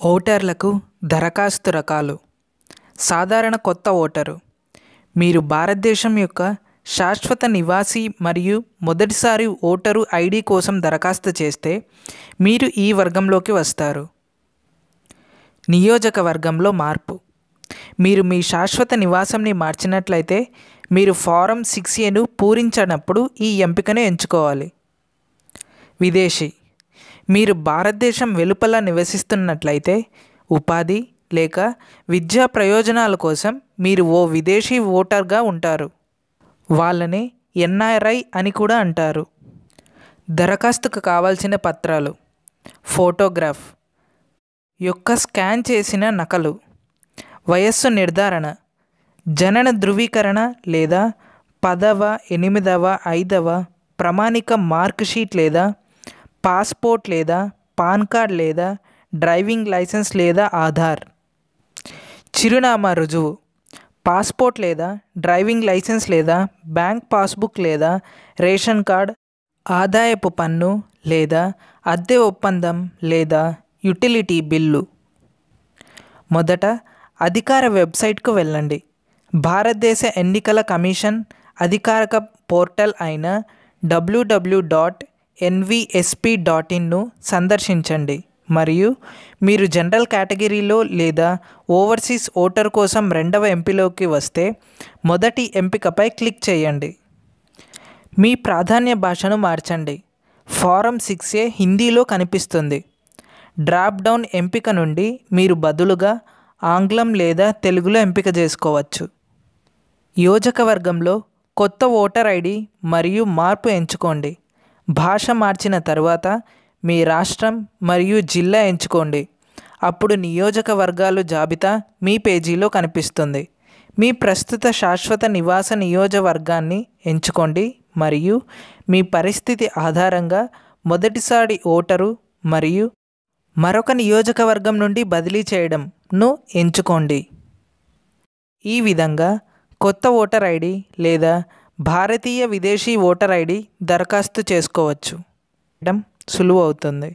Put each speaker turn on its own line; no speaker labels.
ఓటర్లకు దరఖాస్తు రకాలు. సాధారణ కొత్త ఓటరు: మీరు భారతదేశం యొక్క శాశ్వత నివాసి మరియు మొదటిసారి ఓటరు ఐడి కోసం దరఖాస్తు చేస్తే మీరు ఈ వర్గంలోకి వస్తారు. నియోజకవర్గంలో మార్పు: మీరు మీ శాశ్వత నివాసంని మార్చినట్లయితే మీరు ఫారం 6A పూరించినప్పుడు ఈ ఎంపికను ఎంచుకోవాలి. విదేశీ: మీరు భారతదేశం వెలుపల నివసిస్తున్నట్లయితే ఉపాధి లేక విద్యా ప్రయోజనాల కోసం మీరు ఓ విదేశీ ఓటర్గా ఉంటారు. వాళ్ళనే NRI అని కూడా అంటారు. దరఖాస్తుకు కావాల్సిన పత్రాలు: ఫోటోగ్రాఫ్ యొక్క స్కాన్ చేసిన నకలు, వయస్సు నిర్ధారణ, జనన ధృవీకరణ లేదా 10వ, 8వ, 5వ ప్రామాణిక మార్క్షీట్ లేదా పాస్పోర్ట్ లేదా పాన్ కార్డ్ లేదా డ్రైవింగ్ లైసెన్స్ లేదా ఆధార్. చిరునామా రుజువు: పాస్పోర్ట్ లేదా డ్రైవింగ్ లైసెన్స్ లేదా బ్యాంక్ పాస్బుక్ లేదా రేషన్ కార్డ్, ఆదాయపు పన్ను లేదా అద్దె ఒప్పందం లేదా యుటిలిటీ బిల్లు. మొదట అధికార వెబ్సైట్కు వెళ్ళండి. భారతదేశ ఎన్నికల కమిషన్ అధికారిక పోర్టల్ అయిన www.nvsp.in సందర్శించండి మరియు మీరు జనరల్ కేటగిరీలో లేదా ఓవర్సీస్ ఓటర్ కోసం రెండవ ఎంపికలోకి వస్తే మొదటి ఎంపికపై క్లిక్ చేయండి. మీ ప్రాధాన్య భాషను మార్చండి. ఫారం 6A హిందీలో కనిపిస్తుంది. డ్రాప్ డౌన్ ఎంపిక నుండి మీరు బదులుగా ఆంగ్లం లేదా తెలుగులో ఎంపిక చేసుకోవచ్చు. నియోజకవర్గంలో కొత్త ఓటర్ ఐడి మరియు మార్పు ఎంచుకోండి. భాష మార్చిన తర్వాత మీ రాష్ట్రం మరియు జిల్లా ఎంచుకోండి. అప్పుడు నియోజకవర్గాల జాబితా మీ పేజీలో కనిపిస్తుంది. మీ ప్రస్తుత శాశ్వత నివాస నియోజకవర్గాన్ని ఎంచుకోండి మరియు మీ పరిస్థితి ఆధారంగా మొదటిసారి ఓటరు మరియు మరొక నియోజకవర్గం నుండి బదిలీ చేయడంను ఎంచుకోండి. ఈ విధంగా కొత్త ఓటర్ ఐడి లేదా భారతీయ విదేశీ ఓటర్ ఐడి దరఖాస్తు చేసుకోవచ్చు. సులువు అవుతుంది.